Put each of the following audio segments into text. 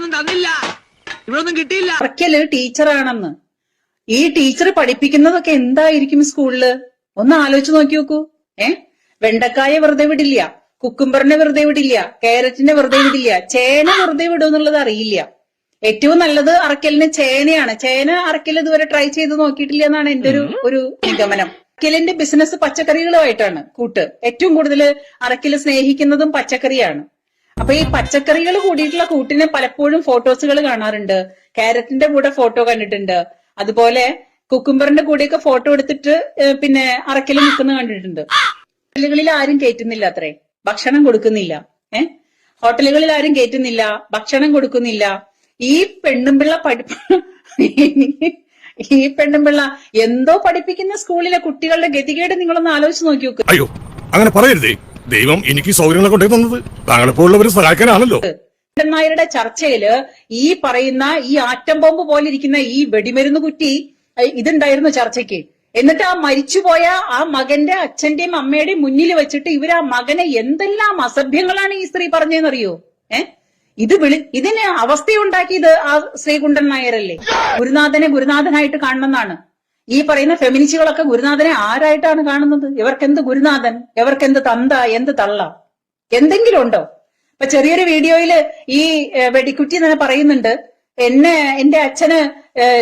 ഒന്നും തന്നില്ല, ഇവിടെ ഒന്നും കിട്ടിയില്ല. അറക്കല് ടീച്ചറാണെന്ന്. ഈ ടീച്ചർ പഠിപ്പിക്കുന്നതൊക്കെ എന്തായിരിക്കും സ്കൂളില്? ഒന്ന് ആലോചിച്ച് നോക്കി നോക്കൂ. വെണ്ടക്കായ വെറുതെ വിടില്ല, കുക്കുംബറിനെ വെറുതെ വിടില്ല, കാരറ്റിനെ വെറുതെ വിടില്ല, ചേന വെറുതെ വിടും എന്നുള്ളത് അറിയില്ല. ഏറ്റവും നല്ലത് അറക്കലിന് ചേനയാണ്. ചേന അറക്കൽ ഇതുവരെ ട്രൈ ചെയ്ത് നോക്കിയിട്ടില്ല എന്നാണ് എന്റെ ഒരു നിഗമനം. അറക്കലിന്റെ ബിസിനസ് പച്ചക്കറികളുമായിട്ടാണ് കൂട്ട്. ഏറ്റവും കൂടുതൽ അറക്കല് സ്നേഹിക്കുന്നതും പച്ചക്കറിയാണ്. അപ്പൊ ഈ പച്ചക്കറികൾ കൂടിയിട്ടുള്ള കൂട്ടിന് പലപ്പോഴും ഫോട്ടോസുകൾ കാണാറുണ്ട്. കാരറ്റിന്റെ കൂടെ ഫോട്ടോ കണ്ടിട്ടുണ്ട്. അതുപോലെ കുക്കുംബറിന്റെ കൂടെയൊക്കെ ഫോട്ടോ എടുത്തിട്ട് പിന്നെ അറക്കല് നിൽക്കുന്ന കണ്ടിട്ടുണ്ട്. ഹോട്ടലുകളിൽ ആരും കയറ്റുന്നില്ല, അത്രേ ഭക്ഷണം കൊടുക്കുന്നില്ല. ഹോട്ടലുകളിൽ ആരും കയറ്റുന്നില്ല, ഭക്ഷണം കൊടുക്കുന്നില്ല. ഈ പെണ്ണുമ്പിള്ള ഈ പെണ്ണുമ്പിള്ള എന്തോ പഠിപ്പിക്കുന്ന സ്കൂളിലെ കുട്ടികളുടെ ഗതികേട് നിങ്ങളൊന്ന് ആലോചിച്ച് നോക്കി നോക്ക്. അയ്യോ, അങ്ങനെ പറയരുതേ. ദൈവം എനിക്ക് സൗകര്യങ്ങളെ കൊണ്ടേ തന്നത് താങ്കളെപ്പോലുള്ളവരെ സഹായിക്കാനാണല്ലോ. നായരുടെ ചർച്ചയില് ഈ പറയുന്ന ഈ ആറ്റം ബോംബ് പോലെ ഇരിക്കുന്ന ഈ വെടിമരുന്ന് കുറ്റി ഇതുണ്ടായിരുന്നു ചർച്ചയ്ക്ക്. എന്നിട്ട് ആ മരിച്ചുപോയ ആ മകന്റെ അച്ഛന്റെയും അമ്മയുടെയും മുന്നിൽ വെച്ചിട്ട് ഇവര് ആ മകനെ എന്തെല്ലാം അസഭ്യങ്ങളാണ് ഈ സ്ത്രീ പറഞ്ഞതെന്നറിയോ? ഇതിന് അവസ്ഥയുണ്ടാക്കിയത് ആ ശ്രീകുണ്ടൻ നായരല്ലേ? ഗുരുനാഥനെ ഗുരുനാഥനായിട്ട് കാണണമെന്നാണ് ഈ പറയുന്ന ഫെമിനിസ്റ്റുകളൊക്കെ. ഗുരുനാഥനെ ആരായിട്ടാണ് കാണുന്നത്? ഇവർക്കെന്ത് ഗുരുനാഥൻ, ഇവർക്കെന്ത് തന്ത, എന്ത് തള്ള, എന്തെങ്കിലും ഉണ്ടോ? ഇപ്പൊ ചെറിയൊരു വീഡിയോയില് ഈ വെടിക്കുറ്റി തന്നെ പറയുന്നുണ്ട്, എന്റെ അച്ഛന്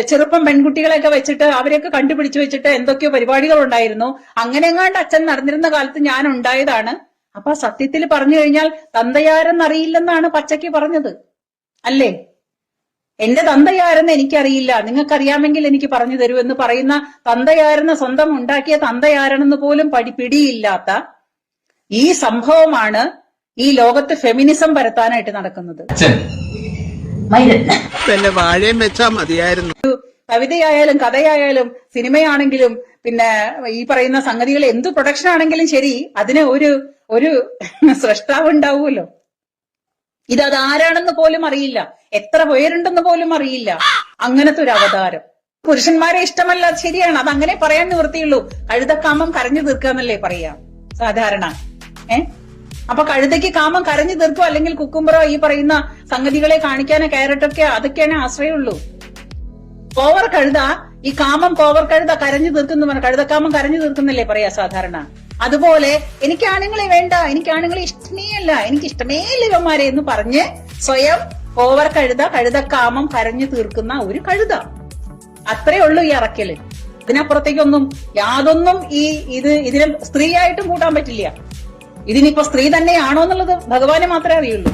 ചെറുപ്പം പെൺകുട്ടികളെയൊക്കെ വെച്ചിട്ട് അവരെയൊക്കെ കണ്ടുപിടിച്ചു വെച്ചിട്ട് എന്തൊക്കെയോ പരിപാടികൾ ഉണ്ടായിരുന്നു. അങ്ങനെ എങ്ങാണ്ട് അച്ഛൻ നടന്നിരുന്ന കാലത്ത് ഞാൻ ഉണ്ടായതാണ്. അപ്പൊ സത്യത്തിൽ പറഞ്ഞു കഴിഞ്ഞാൽ തന്തയാരെന്നറിയില്ലെന്നാണ് പച്ചയ്ക്ക് പറഞ്ഞത് അല്ലേ? എന്റെ തന്തയാരെന്ന് എനിക്കറിയില്ല, നിങ്ങൾക്കറിയാമെങ്കിൽ എനിക്ക് പറഞ്ഞു തരൂ എന്ന് പറയുന്ന തന്തയാരെന്ന് സ്വന്തം ഉണ്ടാക്കിയ തന്തയാരെന്ന് പോലും പിടിയില്ലാത്ത ഈ സംഭവമാണ് ഈ ലോകത്ത് ഫെമിനിസം പരത്താനായിട്ട് നടക്കുന്നത്. വാഴയും വെച്ചാ മതിയായിരുന്നു. കവിതയായാലും കഥയായാലും സിനിമയാണെങ്കിലും പിന്നെ ഈ പറയുന്ന സംഗതികൾ എന്ത് പ്രൊഡക്ഷൻ ആണെങ്കിലും ശരി, അതിന് ഒരു സ്രഷ്ടാവ് ഉണ്ടാവുമല്ലോ. ഇതാരാണെന്ന് പോലും അറിയില്ല, എത്ര പേരുണ്ടെന്ന് പോലും അറിയില്ല. അങ്ങനത്തെ ഒരു അവതാരം. പുരുഷന്മാരെ ഇഷ്ടമല്ല, ശരിയാണ്, അത് അങ്ങനെ പറയാൻ നിവൃത്തിയുള്ളൂ. കഴുതക്കാമം കരഞ്ഞു തീർക്കാന്നല്ലേ പറയാ സാധാരണ. അപ്പൊ കഴുതയ്ക്ക് കാമം കരഞ്ഞു തീർക്കോ അല്ലെങ്കിൽ കുക്കുംബറോ ഈ പറയുന്ന സംഗതികളെ കാണിക്കാനോ ക്യാരറ്റൊക്കെ അതൊക്കെയാണ് ആശ്രയമുള്ളൂ. കോവർ കഴുത, ഈ കാമം കോവർ കഴുത കരഞ്ഞു തീർക്കുന്നു പറഞ്ഞ കഴുതക്കാമം കരഞ്ഞു തീർക്കുന്നല്ലേ പറയാ സാധാരണ. അതുപോലെ എനിക്ക് ആണുങ്ങളെ വേണ്ട, എനിക്ക് ആണുങ്ങളെ ഇഷ്ടമേ അല്ല, എനിക്ക് ഇഷ്ടമേ ഇവന്മാരെ എന്ന് പറഞ്ഞ് സ്വയം കോവർ കഴുത കഴുതക്കാമം കരഞ്ഞു തീർക്കുന്ന ഒരു കഴുത. അത്രേ ഉള്ളൂ ഈ അറക്കല്. ഇതിനപ്പുറത്തേക്കൊന്നും യാതൊന്നും ഇതിനെ സ്ത്രീയായിട്ടും കൂട്ടാൻ പറ്റില്ല. ഇതിനിപ്പോ സ്ത്രീ തന്നെയാണോ എന്നുള്ളത് ഭഗവാനെ മാത്രമേ അറിയുള്ളൂ.